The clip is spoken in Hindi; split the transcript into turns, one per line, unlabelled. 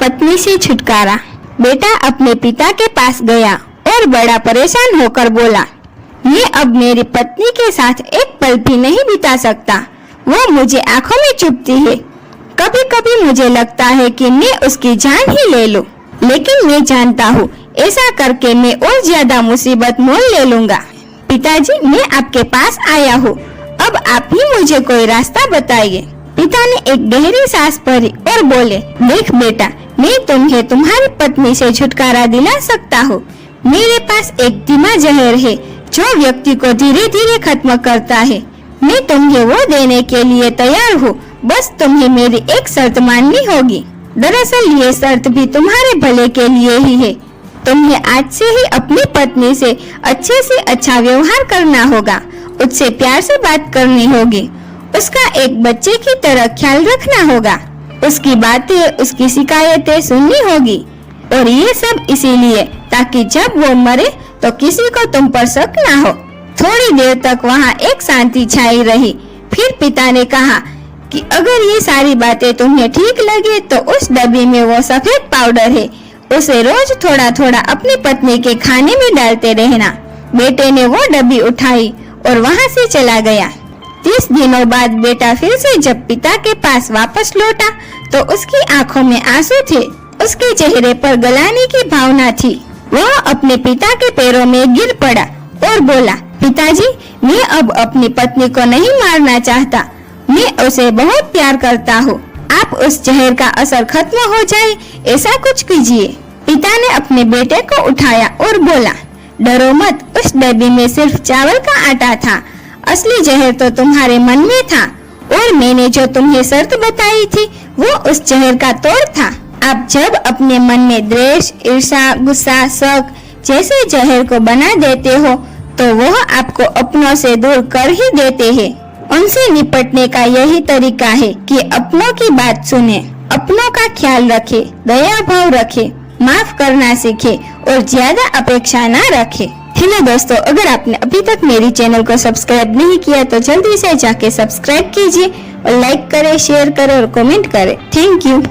पत्नी से छुटकारा। बेटा अपने पिता के पास गया और बड़ा परेशान होकर बोला, मैं अब मेरी पत्नी के साथ एक पल भी नहीं बिता सकता। वो मुझे आंखों में चुभती है। कभी कभी मुझे लगता है कि मैं उसकी जान ही ले लूं, लेकिन मैं जानता हूँ ऐसा करके मैं और ज्यादा मुसीबत मोल ले लूंगा। पिताजी, मैं आपके पास आया हूँ, अब आप ही मुझे कोई रास्ता बताइए। पिता ने एक गहरी सांस भरी और बोले, देख बेटा, मैं तुम्हें तुम्हारी पत्नी से छुटकारा दिला सकता हूँ। मेरे पास एक धीमा जहर है जो व्यक्ति को धीरे धीरे खत्म करता है। मैं तुम्हें वो देने के लिए तैयार हूँ, बस तुम्हें मेरी एक शर्त माननी होगी। दरअसल ये शर्त भी तुम्हारे भले के लिए ही है। तुम्हें आज से ही अपनी पत्नी से अच्छे अच्छा व्यवहार करना होगा, उससे प्यार से बात करनी होगी, उसका एक बच्चे की तरह ख्याल रखना होगा, उसकी बातें, उसकी शिकायतें सुननी होगी। और ये सब इसीलिए ताकि जब वो मरे तो किसी को तुम पर शक ना हो। थोड़ी देर तक वहाँ एक शांति छाई रही। फिर पिता ने कहा कि अगर ये सारी बातें तुम्हें ठीक लगे तो उस डब्बी में वो सफेद पाउडर है, उसे रोज थोड़ा थोड़ा अपनी पत्नी के खाने में डालते रहना। बेटे ने वो डब्बी उठाई और वहाँ से चला गया। 30 दिनों बाद बेटा फिर से जब पिता के पास वापस लौटा तो उसकी आंखों में आंसू थे, उसके चेहरे पर गलाने की भावना थी। वह अपने पिता के पैरों में गिर पड़ा और बोला, पिताजी, मैं अब अपनी पत्नी को नहीं मारना चाहता, मैं उसे बहुत प्यार करता हूँ। आप उस जहर का असर खत्म हो जाए ऐसा कुछ कीजिए। पिता ने अपने बेटे को उठाया और बोला, डरो मत, उस डब्बी में सिर्फ चावल का आटा था, असली जहर तो तुम्हारे मन में था और मैंने जो तुम्हें शर्त बताई थी वो उस जहर का तोड़ था। आप जब अपने मन में द्वेष, ईर्ष्या, गुस्सा, शक जैसे जहर को बना देते हो तो वह आपको अपनों से दूर कर ही देते हैं। उनसे निपटने का यही तरीका है कि अपनों की बात सुने, अपनों का ख्याल रखे, दया भाव रखे, माफ करना सीखे और ज्यादा अपेक्षा ना रखे। हेलो दोस्तों, अगर आपने अभी तक मेरी चैनल को सब्सक्राइब नहीं किया तो जल्दी से जाके सब्सक्राइब कीजिए और लाइक करें, शेयर करें और कमेंट करें। Thank you.